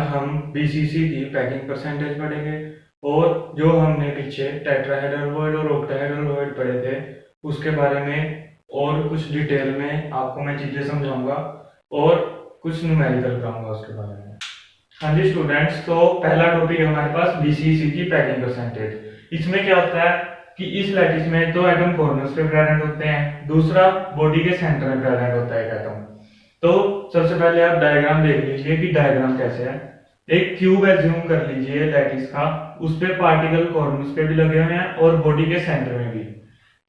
हम बीसीसी की packing percentage पढ़ेंगे और जो हमने पीछे टेट्राहेड्रल वॉइड और ऑक्टाहेड्रल वॉइड पढ़े थे उसके बारे में और कुछ डिटेल में आपको मैं चीजें समझाऊंगा और कुछ न्यूमेरिकल कराऊंगा उसके बारे में। हाँ जी स्टूडेंट्स, तो पहला टॉपिक है हमारे पास बीसीसी की पैकिंग परसेंटेज। इसमें क्या होता है कि इस लैटिस में दो एटम कॉर्नर्स पे प्रेजेंट होते हैं, दूसरा बॉडी के सेंटर में प्रेजेंट होता है एक एटम। तो सबसे पहले आप डायग्राम देख लीजिए कि डायग्राम कैसे है। एक क्यूब एज्यूम कर लीजिए लैटिस का, उस पे पार्टिकल कॉर्नर्स पे भी लगे हुए हैं और बॉडी के सेंटर में भी।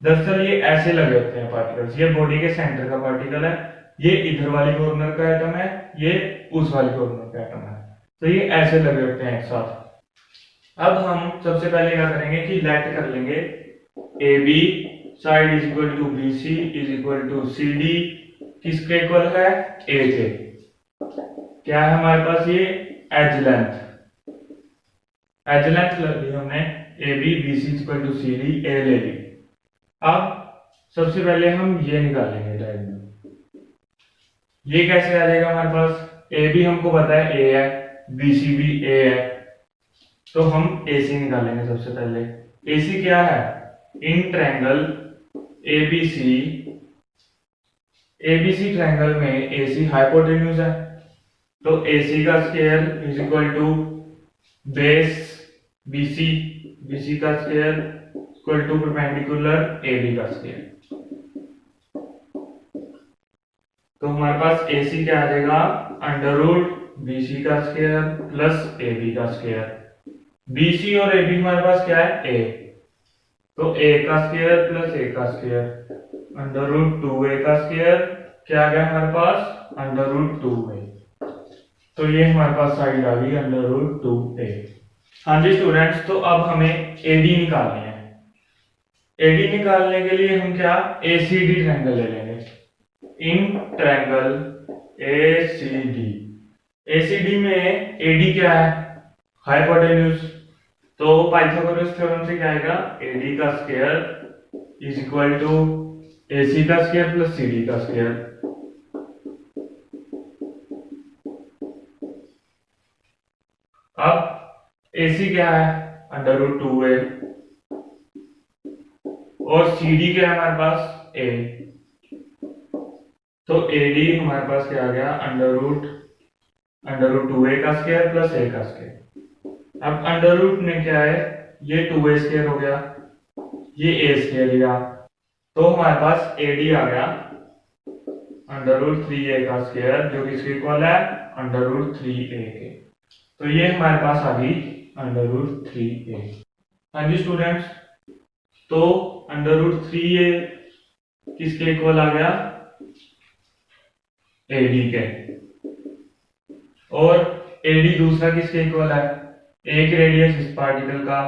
दरअसल ये ऐसे लगे होते हैं पार्टिकल्स, ये बॉडी के सेंटर का पार्टिकल है, ये इधर वाली कॉर्नर का एटम है, ये उस वाली कॉर्नर का एटम है, तो ये ऐसे लगे होते हैं एक साथ। अब हम सबसे पहले क्या करेंगे कि लेट कर लेंगे A B side is equal to B C is equal to C D, किसके इक्वल है, ए के। क्या है हमारे पास, ये एज लेंथ, एज लेंथ ले ली हमने, A B B C equal to C D, A ले ली। अब सबसे पहले हम ये निकालेंगे डायग्राम। ये कैसे आ जाएगा हमारे पास, ए बी हमको पता है ए है, बी सी भी ए है, तो हम ए सी निकालेंगे सबसे पहले। ए सी क्या है, in triangle ABC, ABC triangle में ए सी हाइपोटेन्यूज है, तो ए सी का square is equal to base BC, BC का square equal to perpendicular AB का स्क्वायर। तो हमारे पास ए सी क्या आ जाएगा, अंडर रूट बीसी का स्क्वायर प्लस एबी का स्क्वायर। बीसी और एबी हमारे पास क्या है, ए, तो ए का स्क्वायर प्लस ए का स्क्वायर अंडर रूट 2a का स्क्वायर, क्या आ गया हमारे पास, अंडर रूट 2a। तो ये हमारे पास साइड आ गई अंडर रूट 2a। हाँ जी स्टूडेंट्स, तो अब हमें एडी निकालनी है। एडी निकालने के लिए हम क्या, एसीडी ट्रायंगल ले लेंगे। इन ट्रायंगल एसीडी, एसीडी में एडी क्या है, हाइपोटेन्यूज, तो पाइथागोरस थ्योरम से क्या आएगा, एडी का square is equal to AC का स्क्वायर प्लस सीडी का स्क्वायर। अब एसी क्या है, अंडर रूट 2a, और सीडी क्या है हमारे पास, ए, तो एडी हमारे पास क्या आ गया, अंडर रूट 2a का स्क्वायर प्लस ए का स्क्वायर। अब अंडर रूट में क्या है, ये 2a स्क्वायर हो गया, ये ए स्क्वायर लिया, तो हमारे पास एडी आ गया अंडर रूट 3a का स्क्वायर, जो किसके इक्वल है, अंडर रूट 3a के। तो ये हमारे पास आ गई अंडर रूट 3a। हाँ जी स्टूडेंट्स, तो अंडर रूट 3a किसके इक्वल आ गया, एडी के, और एडी दूसरा किसके इक्वल है, एक रेडियस इस पार्टिकल का,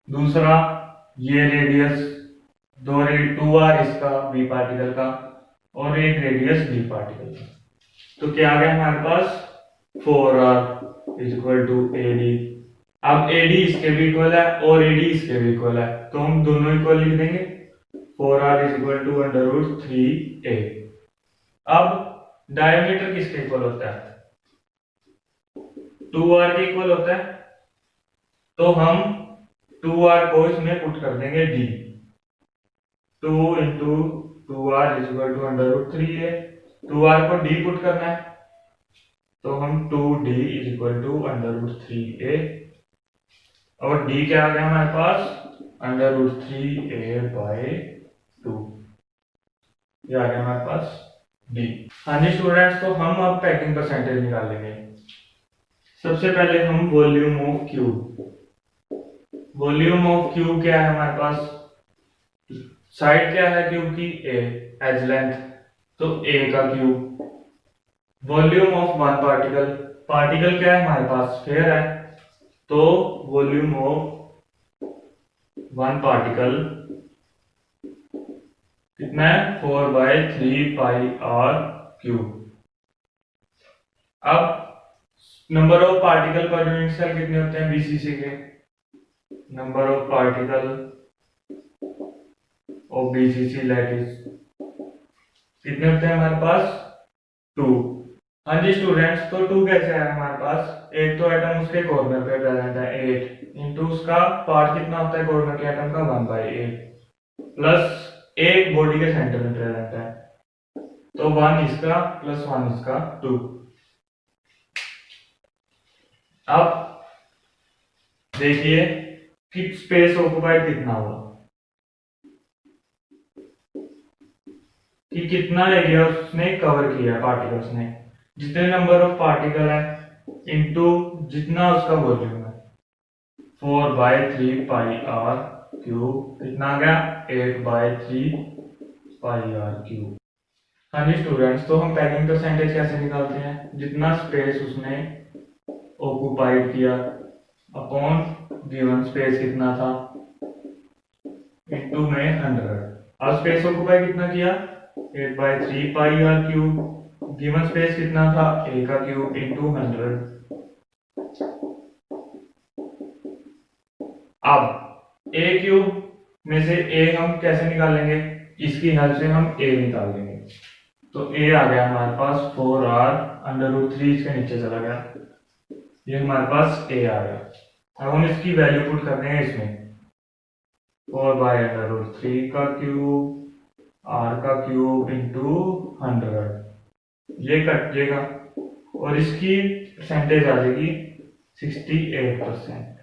दूसरा ये रेडियस, 2r इसका बी पार्टिकल का, और एक रेडियस बी पार्टिकल का। तो क्या आ गया हमारे पास, 4r is equal to AD. अब एडी इसके भी इक्वल है और एडी इसके भी इक्वल है, तो हम दोनों इक्वल लिख देंगे, 4r is equal to under root 3a। अब डायमीटर किसके इक्वल होता है, 2r के इक्वल होता है, तो हम 2r को इसमें पुट कर देंगे d, 2 into 2r is equal to under root 3a। 2r को d पुट करना है, तो हम 2d is equal to under root 3a, और d क्या आ गया हमारे पास, अंडर रूट 3a बाय 2, ये आ गया हमारे पास d। हाँ जी स्टूडेंट्स, तो हम अब पैकिंग परसेंटेज निकाल लेंगे। सबसे पहले हम volume of cube, volume of cube क्या है हमारे पास, साइड क्या है क्यूब की, ए, एज लेंथ, तो ए का cube. Volume of one particle, particle क्या है हमारे पास, स्फीयर है, तो वॉल्यूम ऑफ वन पार्टिकल कितना है, 4/3πr क्यूब। अब number of particle per unit cell कितने होते हैं बीसीसी के, number of particle of BCC lattice कितने होते हैं हमारे पास, 2। हाँ जी स्टूडेंट्स, तो टू कैसे है हमारे पास? एक तो एटम उसके कॉर्नर पे प्रेजेंट है 8 इंटू उसका पार्ट कितना होता है कॉर्नर के एटम का 1/8 प्लस एक बॉडी के सेंटर में प्रेजेंट है, तो 1 इसका प्लस 1 इसका 2। अब देखिए कि स्पेस ऑक्युपाइड कितना हुआ, कि कितना एरिया उसने कवर किया पार्टिकल्स ने। जितने नंबर ऑफ पार्टिकल है इंटू जितना उसका वॉल्यूम है, 4/3 पाई r क्यूब कितना आ गया 8/3 पाई r क्यूब। हाँ जी स्टूडेंट्स, तो हम पैकिंग परसेंटेज कैसे निकालते हैं? जितना स्पेस उसने ऑक्युपाइड किया अपॉन गिवन स्पेस कितना था इंटू में 100। अब स्पेस ऑक्युपाई कितना किया 8/3 पाई r क्यूब, गिवन स्पेस कितना था a का क्यूब इंटू 100। अब a क्यूब में से a हम कैसे निकालेंगे? इसकी हेल्प से हम a निकाल लेंगे। तो a आ गया हमारे पास 4r√3, इसके नीचे चला गया, ये हमारे पास a आ गया। अब हम इसकी वैल्यू पुट करते हैं इसमें, 4/√3 का क्यूब r का क्यूब इंटू 100, ये कट जाएगा और इसकी परसेंटेज आ जाएगी 68%।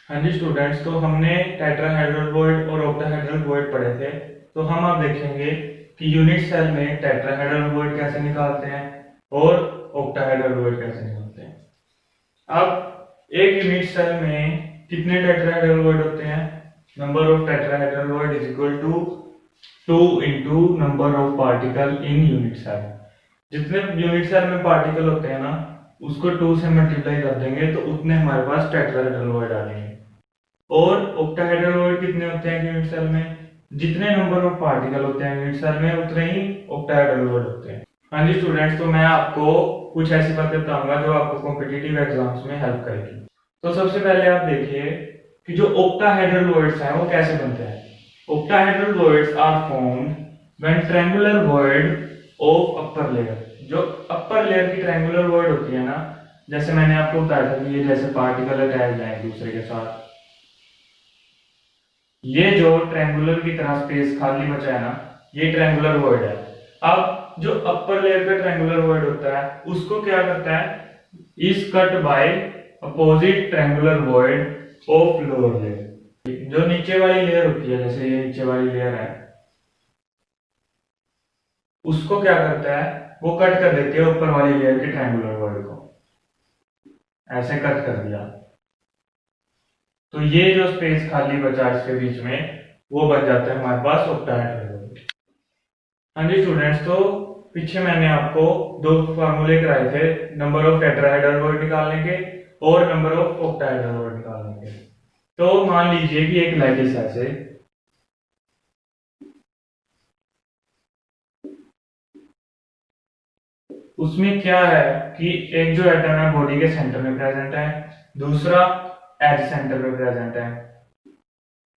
हाँ जी स्टूडेंट्स, तो हमने टेट्राहेड्रल वॉइड और ऑक्टाहेड्रल वॉइड पढ़े थे, तो हम अब देखेंगे कि यूनिट सेल में टेट्राहेड्रल वॉइड कैसे निकालते हैं और ऑक्टाहेड्रल वॉइड कैसे निकालते हैं। अब एक यूनिट सेल में कितने टेट्राहेड्रल वॉइड होते हैं? Number of tetrahedral void is equal to 2 into number of particle in unit cell. जितने यूनिट सेल में पार्टिकल होते हैं ना, उसको 2 से मल्टीप्लाई कर देंगे तो उतने हमारे पास टेट्राहेड्रल वॉइड आ जाएंगे। और ऑक्टाहेड्रल वॉइड कितने होते हैं यूनिट सेल में? जितने नंबर ऑफ पार्टिकल होते हैं यूनिट सेल में उतने ही ऑक्टाहेड्रल वॉइड होते हैं। हाँ जी स्टूडेंट्स, तो मैं आपको कुछ ऐसी बातें बताऊंगा जो आपको कॉम्पिटिटिव एग्जाम्स में हेल्प करेगी। तो सबसे पहले आप देखिए कि जो ऑक्टाहेड्रल वॉइड्स हैं वो कैसे बनते हैं। Octahedral voids are formed when triangular void of upper layer, जो अपर लेयर की ट्रायंगुलर वॉइड होती है ना, जैसे मैंने आपको बताया था कि ये जैसे पार्टिकल अटैच है एक दूसरे के साथ, ये जो ट्रायंगुलर की तरह स्पेस खाली बचा है ना, ये ट्रायंगुलर वॉइड है। अब जो अपर लेयर का ट्रायंगुलर वॉइड होता है उसको क्या करता है, is cut by opposite triangular void of lower layer. जो नीचे वाली लेयर होती है, जैसे ये नीचे वाली लेयर है, उसको क्या करता है, वो कट कर देती है ऊपर वाली लेयर के ट्रायंगुलर वॉइड को, ऐसे कट कर दिया। तो ये जो स्पेस खाली बचा इसके बीच में, वो बन जाता है हमारे पास ऑक्टाहेड्रल वॉइड। हाँ जी स्टूडेंट्स, तो पीछे मैंने आपको दो फार्मूले कराए थे नंबर ऑफ टेट्राहेड्रल वॉइड निकालने के और नंबर ऑफ ऑक्टाहेड्रल वॉइड निकालने के। तो मान लीजिए कि एक लैटिस ऐसे, उसमें क्या है कि एक जो एटम है बॉडी के सेंटर में प्रेजेंट है, दूसरा एज सेंटर में प्रेजेंट है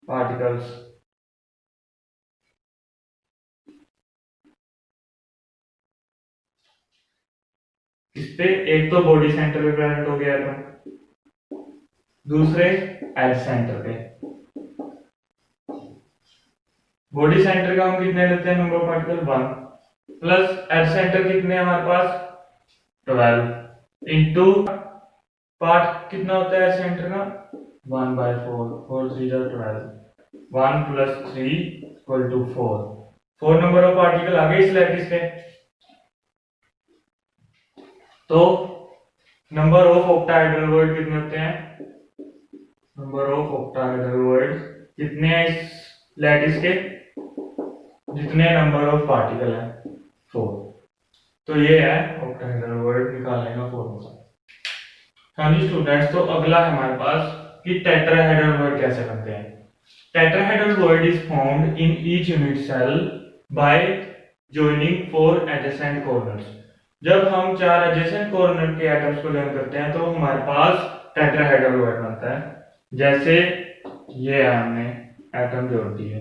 पार्टिकल्स। इस पे एक तो बॉडी सेंटर पे प्रेजेंट हो गया एटम, दूसरे एज सेंटर पे। बॉडी सेंटर का हम कितने लेते हैं number of particle 1, plus edge centre कितने हमारे पास 12 इंटू पार्ट कितना होता है एज सेंटर का 1/4, 4 3 12, 1 plus 3 equal to 4 number of particle आ गए इस लैटिस के। तो नंबर ऑफ ऑक्टाहेड्रल वॉइड कितने होते हैं, नंबर ऑफ ऑक्टाहेड्रल वॉइड कितने हैं इस लैटिस के, जितने नंबर ऑफ पार्टिकल है 4। तो ये है ऑक्टाहेड्रल वॉइड निकालने का फॉर्मूला। हाँ जी स्टूडेंट्स, तो अगला है हमारे पास कि टेट्राहेड्रल वॉइड कैसे बनते हैं। Tetrahedral void is formed in each unit cell by joining 4 adjacent corners. जब हम 4 एडजेसेंट कॉर्नर के एटम्स को जॉइन करते हैं तो हमारे पास टेट्राहेड्रल वॉइड बनता है। जैसे ये हमने एटम जोड़ दिए,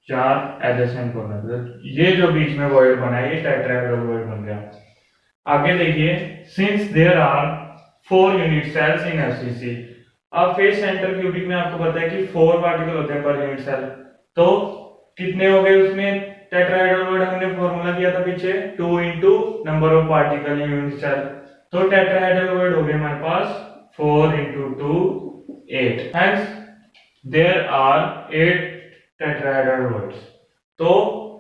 4 एडजेसेंट कॉर्नर, ये जो बीच में वॉइड बना है ये टेट्राहेड्रल वॉइड बन गया। आगे देखिए, since there are 4 unit cells in FCC, अब फेस सेंटर क्यूबिक में आपको पता है कि 4 पार्टिकल होते हैं पर यूनिट सेल, तो कितने हो गए उसमें टेट्राहेड्रल वॉइड, हमने फॉर्मूला किया था पीछे 2 into number of particle in unit cell, तो टेट्राहेड्रल वॉइड हो गए हमारे पास 4 into 2 8, hence there are 8 tetrahedral voids. तो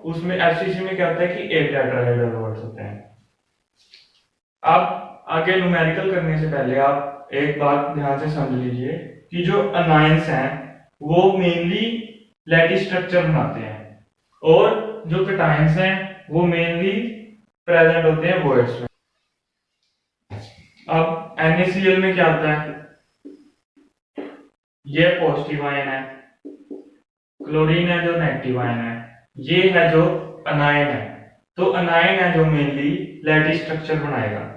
उसमें एफसीसी में क्या होता है कि 8 टेट्राहेड्रल वॉइड्स होते हैं। अब आगे न्यूमेरिकल करने से पहले आप एक बात ध्यान से समझ लीजिए कि जो अनायंस हैं वो मेनली लैटिस स्ट्रक्चर बनाते हैं और जो कैटायंस हैं वो मेनली प्रेजेंट होते हैं वॉइड्स में। अब NaCl में क्या होता है, ये पॉजिटिव आयन है, क्लोरीन है जो नेगेटिव आयन है, ये है जो अनायन है, तो अनायन है जो मेनली लैटिस स्ट्रक्चर बनाएगा।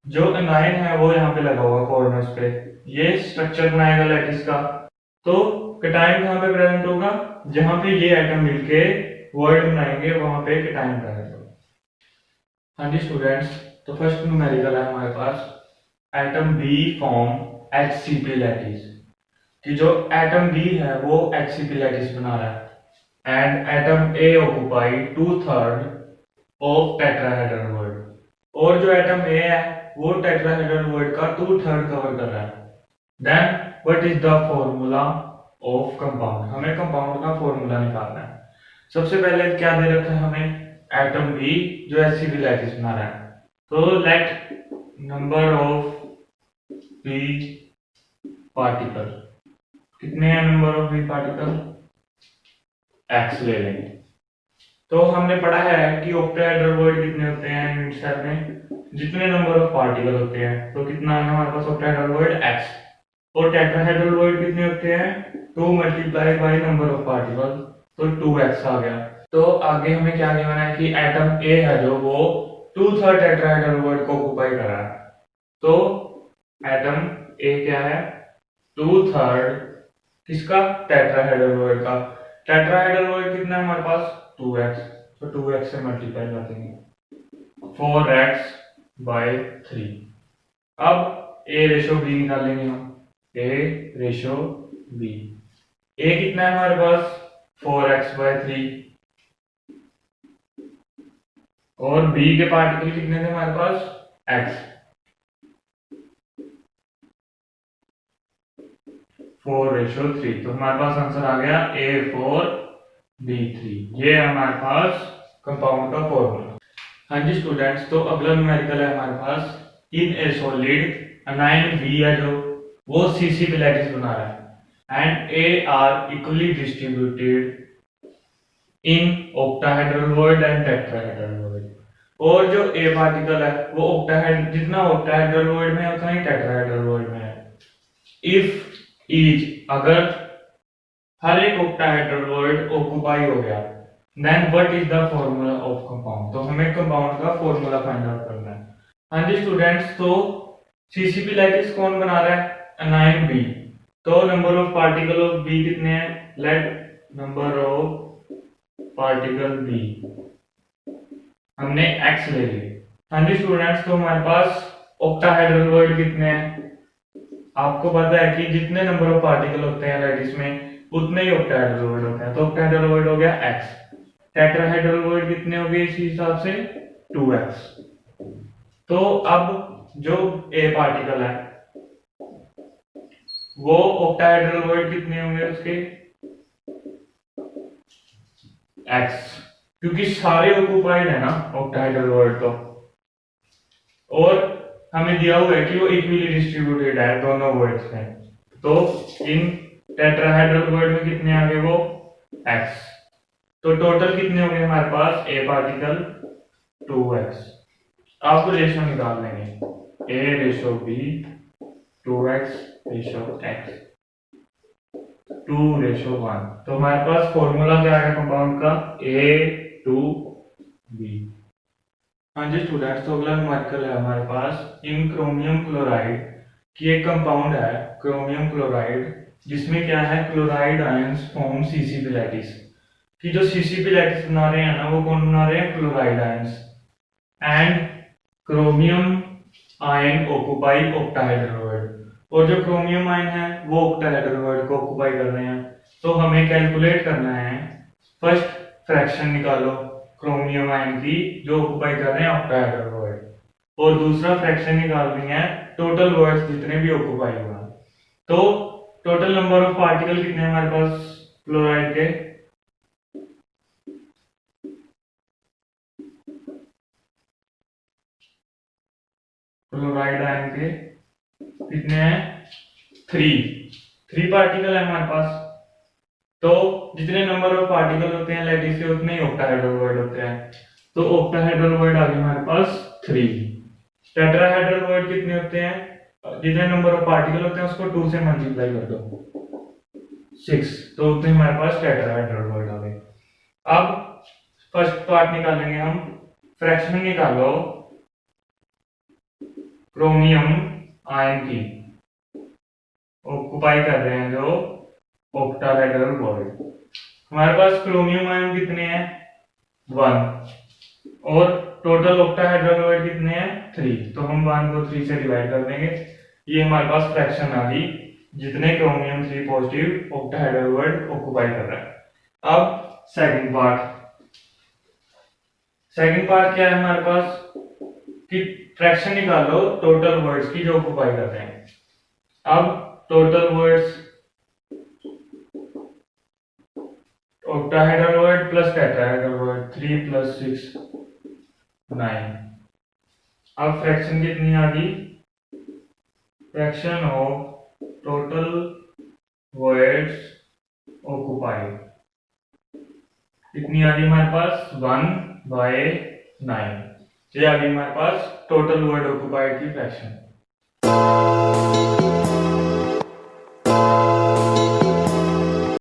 जो अनायन है वो यहाँ पे लगा हुआ कॉर्नर्स पे, ये स्ट्रक्चर बनाएगा लैटिस का। तो कैटायन कहाँ पे प्रेजेंट होगा, जहां पे ये एटम मिलके वर्ड बनाएंगे वहां पे कैटायन प्रेजेंट होगा। हाँ जी स्टूडेंट्स, तो फर्स्ट न्यूमेरिकल है हमारे पास, atom B form HCP lattice, कि जो एटम बी है वो HCP लैटिस बना रहा है and atom A occupy 2/3 of tetrahedral word, और जो एटम ए है वो टेट्राहेड्रल वर्ड का 2/3 कवर कर रहा है। Then what is the formula of compound, हमें कंपाउंड का फॉर्मूला निकालना है। सबसे पहले क्या दे रखा है हमें, एटम बी जो HCP लैटिस बना रहा है, तो let number of B particle, कितने हैं number of B particle, x ले लेंगे। तो हमने पढ़ा है कि ऑक्टाहेड्रल वॉइड कितने होते हैं यूनिट सेल में, जितने नंबर ऑफ पार्टिकल होते हैं, तो कितना है हमारे पास ऑक्टाहेड्रल वॉइड x, और टेट्राहेड्रल वॉइड कितने होते हैं 2 multiplied by number of particle, तो 2x आ गया। तो आगे हमें क्या कहना है कि एटम A है जो वो 2/3 टेट्राहेड्रल वॉइड को ऑक्यूपाई कर रहा है, तो एटम A क्या है 2/3 किसका, टेट्राहेड्रल वॉइड का। टेट्राहेड्रल वॉइड कितना है हमारे पास 2x, तो 2x से मल्टीप्लाई कर देंगे 4x बाय 3। अब A रेशो B निकालेंगे हम, A रेशो B, A कितना है हमारे पास 4x बाय 3, और B के पार्टिकल कितने थे हमारे पास x, 4:3, तो हमारे पास आंसर आ गया A4B3, ये हमारे पास कंपाउंड का फॉर्मूला। हाँ जी स्टूडेंट्स, तो अगला न्यूमेरिकल है हमारे पास, इन ए सॉलिड अनायन B है जो वो CCP लैटिस बना रहा है and A are equally distributed in octahedral void and tetrahedral void, और जो A पार्टिकल है वो ऑक्टाहेड, जितना ऑक्टाहेड्रल वॉइड में है उतना ही टेट्राहेड्रल वॉइड में है। इफ ईच, अगर हर एक ऑक्टाहेड्रल वॉइड ऑक्यूपाई हो गया, then what is the formula of compound, तो हमें कंपाउंड का फॉर्मूला फाइंड आउट करना है। हाँ जी स्टूडेंट्स, तो CCP लैटिस कौन बना रहा है, अनायन B, तो number of particle of B कितने हैं, late number of particle B, हमने x ले लिए। हाँ जी स्टूडेंट्स, तो हमारे पास ऑक्टाहेड्रल वॉइड कितने हैं, आपको पता है कि जितने नंबर ऑफ पार्टिकल होते हैं लैटिस में उतने ही ऑक्टाहेड्रल वॉइड होते हैं, तो ऑक्टाहेड्रल वॉइड हो गया x, टेट्राहेड्रल वॉइड कितने हो गए इसी हिसाब से 2x। तो अब जो A पार्टिकल है वो ऑक्टाहेड्रल वॉइड कितने होंगे उसके x, क्योंकि सारे ऑक्यूपाइड है ना ऑक्टाहेड्रल वॉइड तो, और हमें दिया हुआ है कि वो इक्वली डिस्ट्रीब्यूटेड है दोनों वॉइड्स में, तो इन टेट्राहेड्रल वॉइड में कितने आ गए वो x, तो टोटल कितने हो गए हमारे पास A पार्टिकल 2x। आपको रेशो निकाल लेंगे, A ratio B 2x ratio x 2:1, तो हमारे पास फॉर्मूला क्या है कंपाउंड का A2B। हाँ जी स्टूडेंट्स, तो अगला न्यूमेरिकल है हमारे पास, इन क्रोमियम क्लोराइड, कि एक कंपाउंड है क्रोमियम क्लोराइड, जिसमें क्या है, chloride ions form CCP lattice. कि जो सीसीपी लैटिस बना रहे हैं ना, वो कौन बना रहे हैं, chloride ions. And chromium ion occupy octahedral. और जो क्रोमियम आयन है वो ऑक्टाहेड्रल को ऑक्युपाई कर रहे हैं। तो हमें कैलकुलेट करना है, फर्स्ट फ्रैक्शन निकालो क्रोमियम आयन की जो ऑक्युपाई कर रहे हैं ऑक्टाहेड्रल, और दूसरा फ्रैक्शन निकालनी है टोटल वर्ड्स जितने भी ऑक्युपाई हुआ। तो टोटल नंबर ऑफ पार्टिकल कितने हैं हमारे पास क्लोराइड के, क्लोराइड आयन के कितने हैं, 3 पार्टिकल है हमारे पास। तो जितने नंबर ऑफ पार्टिकल होते हैं लैटिस के, उतने ही ऑक्टाहेड्रल वर्ड होते हैं। तो ऑक्टाहेड्रल वर्ड आ गए हमारे पास 3। टेट्राहेड्रल वर्ड कितने होते हैं, जितने नंबर ऑफ पार्टिकल होते हैं उसको 2 से मल्टीप्लाई कर दो, 6। तो उतने हमारे पास टेट्राहेड्रल वर्ड आ गए। अब फर्स्ट पार्ट निकालेंगे हम, फ्रैक्शन निकालो क्रोमियम आयन की ऑक्युपाई कर रहे हैं जो ऑक्टाहेड्रल वर्ड। हमारे पास क्रोमियम आयन कितने हैं, 1, और टोटल ऑक्टाहेड्रल वर्ड कितने हैं, 3। तो हम 1 को 3 से डिवाइड कर देंगे। ये हमारे पास फ्रैक्शन आ गई जितने chromium 3 positive octahedral word occupy कर रहा है। अब सेकंड पार्ट क्या है हमारे पास, कि फ्रैक्शन निकालो टोटल वर्ड्स की जो ऑक्युपाई कर रहे हैं। अब total words octahedral word plus tetrahedral word, 3 + 6 9। अब फ्रैक्शन कितनी आ गई, fraction of total words occupied कितनी आ गई हमारे पास, 1/9। ये आ गई हमारे पास टोटल वर्ड ऑक्युपाइड की फ्रैक्शन।